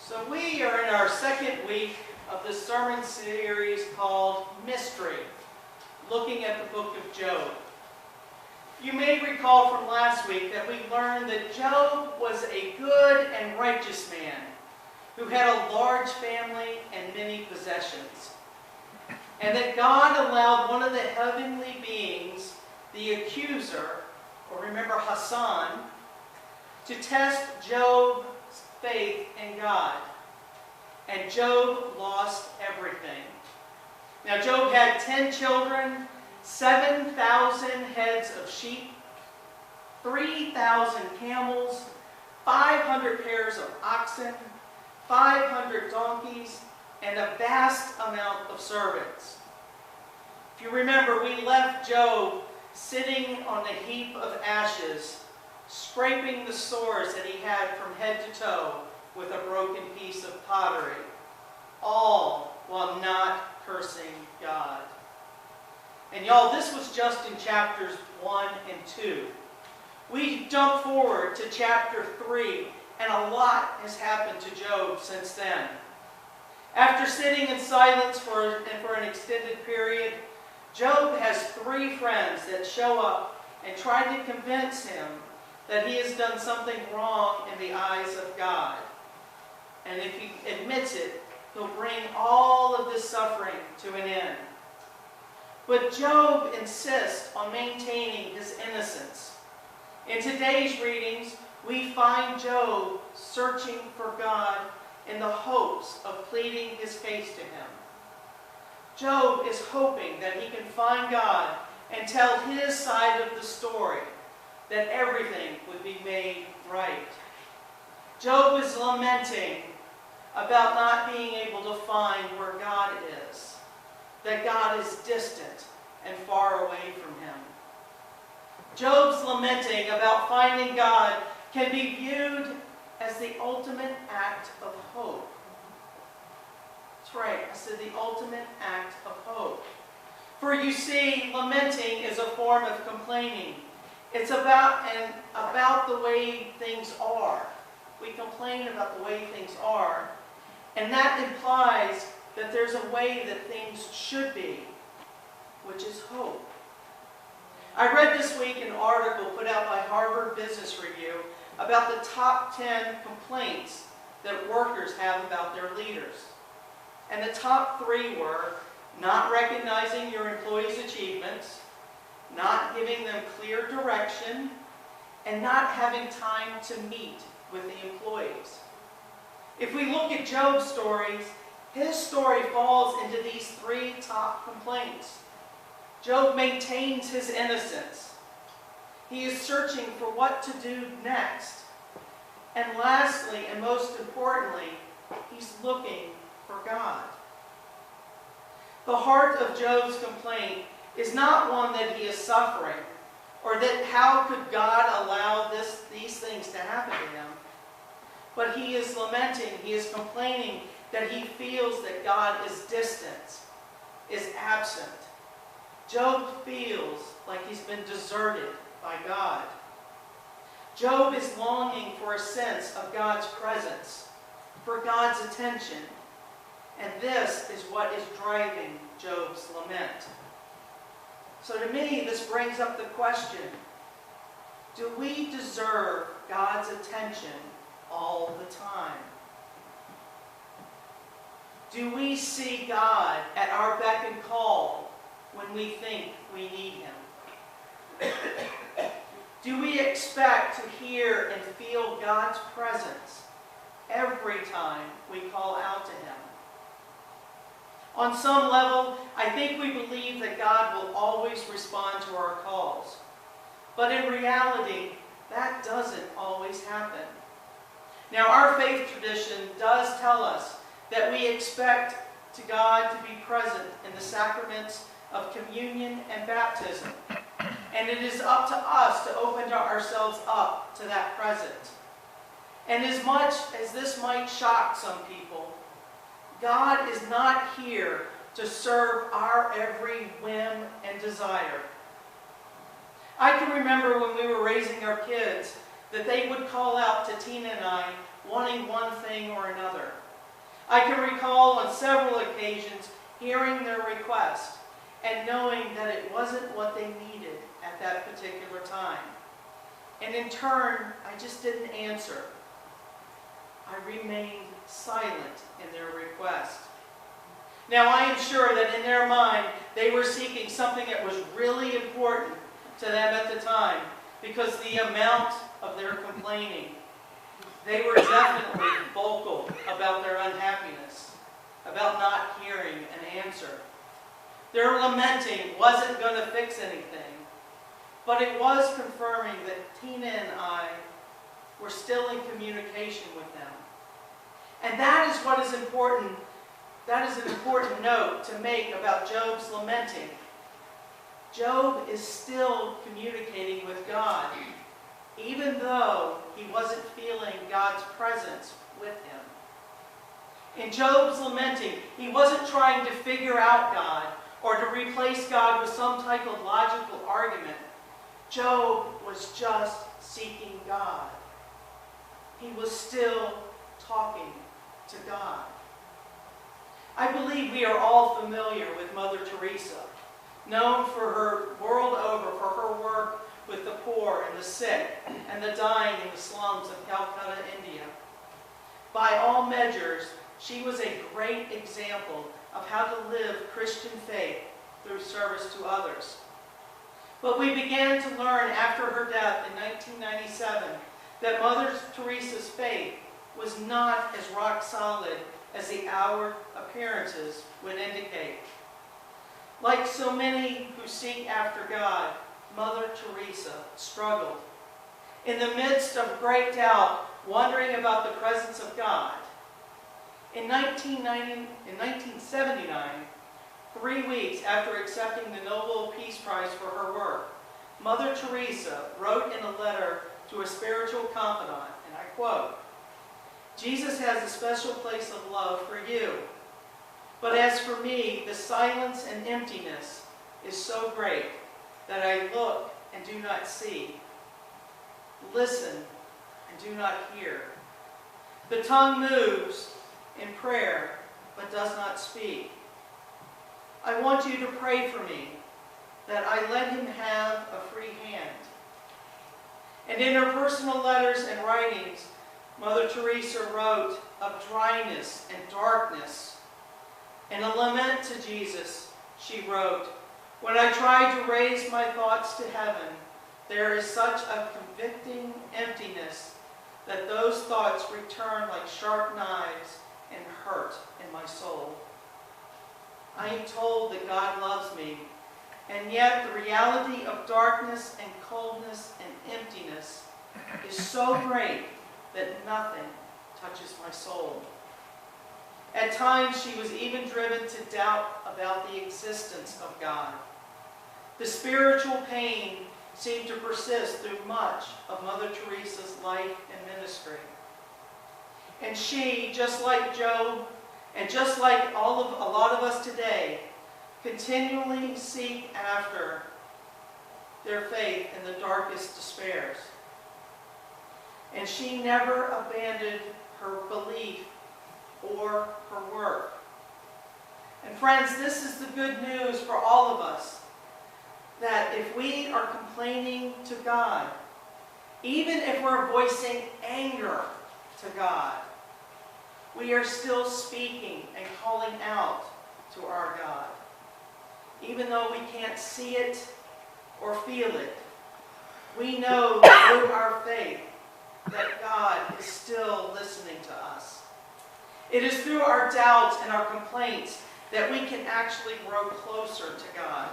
So we are in our second week of this sermon series called Mystery, looking at the book of Job. You may recall from last week that we learned that Job was a good and righteous man who had a large family and many possessions. And that God allowed one of the heavenly beings, the accuser, or remember Hassan, to test Job's faith in God. And Job lost everything. Now Job had 10 children, 7,000 heads of sheep, 3,000 camels, 500 pairs of oxen, 500 donkeys, and a vast amount of servants. If you remember, we left Job sitting on a heap of ashes, scraping the sores that he had from head to toe with a broken piece of pottery, all while not cursing God. And y'all, this was just in chapters 1 and 2. We jump forward to chapter 3, and a lot has happened to Job since then. After sitting in silence for an extended period, Job has 3 friends that show up and try to convince him that he has done something wrong in the eyes of God. And if he admits it, he'll bring all of this suffering to an end. But Job insists on maintaining his innocence. In today's readings, we find Job searching for God in the hopes of pleading his case to him. Job is hoping that he can find God and tell his side of the story, that everything would be made right. Job is lamenting about not being able to find where God is, that God is distant and far away from him. Job's lamenting about finding God can be viewed as the ultimate act of hope. That's right, I said the ultimate act of hope. For you see, lamenting is a form of complaining. It's about the way things are. We complain about the way things are, and that implies that there's a way that things should be, which is hope. I read this week an article put out by Harvard Business Review about the top 10 complaints that workers have about their leaders. And the top 3 were not recognizing your employees' achievements, not giving them clear direction, and not having time to meet with the employees. If we look at Job's stories, his story falls into these 3 top complaints. Job maintains his innocence. He is searching for what to do next. And lastly, and most importantly, he's looking for God. The heart of Job's complaint is not one that he is suffering, or that how could God allow these things to happen to him. But he is lamenting, he is complaining that he feels that God is distant, is absent. Job feels like he's been deserted by God. Job is longing for a sense of God's presence, for God's attention. And this is what is driving Job's lament. So to me, this brings up the question, do we deserve God's attention all the time? Do we see God at our beck and call when we think we need him? Do we expect to hear and feel God's presence every time we call out to him? On some level, I think we believe that God will always respond to our calls. But in reality, that doesn't always happen. Now, our faith tradition does tell us that we expect to God to be present in the sacraments of communion and baptism. And it is up to us to open ourselves up to that presence. And as much as this might shock some people, God is not here to serve our every whim and desire. I can remember when we were raising our kids that they would call out to Tina and I, wanting one thing or another. I can recall on several occasions hearing their request and knowing that it wasn't what they needed at that particular time. And in turn, I just didn't answer. I remained silent in their request. Now, I am sure that in their mind, they were seeking something that was really important to them at the time, because the amount of their complaining. They were definitely vocal about their unhappiness, about not hearing an answer. Their lamenting wasn't going to fix anything, but it was confirming that Tina and I were still in communication with them. And that is what is important. That is an important note to make about Job's lamenting. Job is still communicating with God, even though he wasn't feeling God's presence with him. In Job's lamenting, he wasn't trying to figure out God or to replace God with some type of logical argument. Job was just seeking God. He was still talking to God. I believe we are all familiar with Mother Teresa, known for her world over for her work with the poor and the sick and the dying in the slums of Calcutta, India. By all measures, she was a great example of how to live Christian faith through service to others. But we began to learn after her death in 1997 that Mother Teresa's faith was not as rock solid as the outward appearances would indicate. Like so many who seek after God, Mother Teresa struggled. In the midst of great doubt, wondering about the presence of God. In 1979, 3 weeks after accepting the Nobel Peace Prize for her work, Mother Teresa wrote in a letter to a spiritual confidant, and I quote, "Jesus has a special place of love for you. But as for me, the silence and emptiness is so great that I look and do not see, listen and do not hear. The tongue moves in prayer but does not speak. I want you to pray for me, that I let him have a free hand." And in her personal letters and writings, Mother Teresa wrote of dryness and darkness. In a lament to Jesus, she wrote, "When I try to raise my thoughts to heaven, there is such a convicting emptiness that those thoughts return like sharp knives and hurt in my soul. I am told that God loves me, and yet the reality of darkness and coldness and emptiness is so great that nothing touches my soul." At times, she was even driven to doubt about the existence of God. The spiritual pain seemed to persist through much of Mother Teresa's life and ministry. And she, just like Job, and just like a lot of us today, continually seek after their faith in the darkest despairs. And she never abandoned her belief or her work. And friends, this is the good news for all of us, that if we are complaining to God, even if we're voicing anger to God, we are still speaking and calling out to our God. Even though we can't see it or feel it, we know through our faith that God is still listening to us. It is through our doubts and our complaints that we can actually grow closer to God.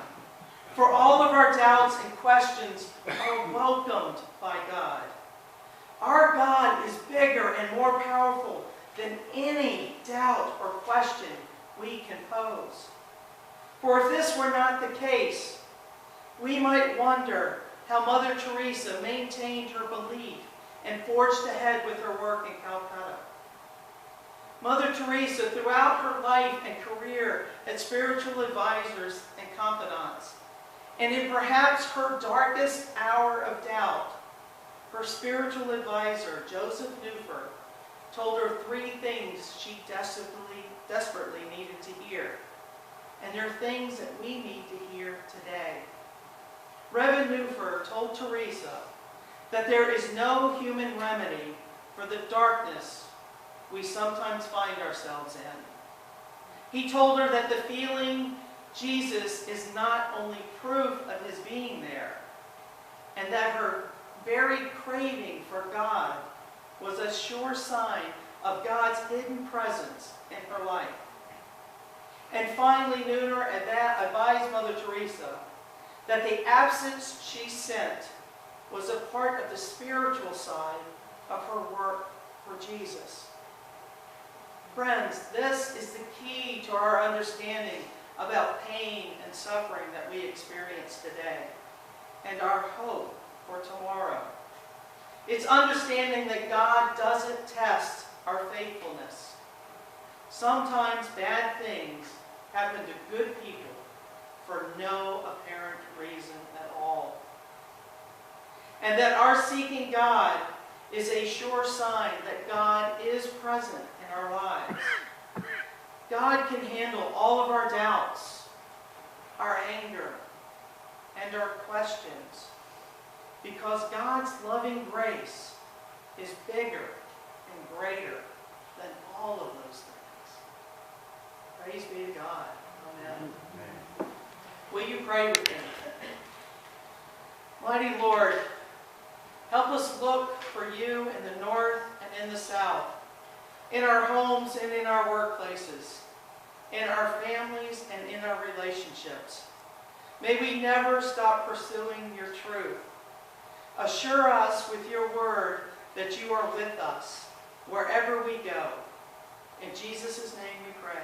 For all of our doubts and questions are welcomed by God. Our God is bigger and more powerful than any doubt or question we can pose. For if this were not the case, we might wonder how Mother Teresa maintained her belief and forged ahead with her work in Calcutta. Mother Teresa, throughout her life and career, had spiritual advisors and confidants. And in perhaps her darkest hour of doubt, her spiritual advisor, Joseph Newford, told her 3 things she desperately needed to hear. And they're things that we need to hear today. Reverend Newford told Teresa that there is no human remedy for the darkness we sometimes find ourselves in. He told her that the feeling Jesus is not only proof of his being there, and that her very craving for God was a sure sign of God's hidden presence in her life. And finally, Nooner advised Mother Teresa that the absence she sent was a part of the spiritual side of her work for Jesus. Friends, this is the key to our understanding about pain and suffering that we experience today, and our hope for tomorrow. It's understanding that God doesn't test our faithfulness. Sometimes bad things happen to good people for no apparent reason at all. And that our seeking God is a sure sign that God is present in our lives. God can handle all of our doubts, our anger, and our questions, because God's loving grace is bigger and greater than all of those things. Praise be to God. Amen. Will you pray with me? Mighty Lord, help us look for you in the north and in the south, in our homes and in our workplaces, in our families and in our relationships. May we never stop pursuing your truth. Assure us with your word that you are with us wherever we go. In Jesus' name we pray.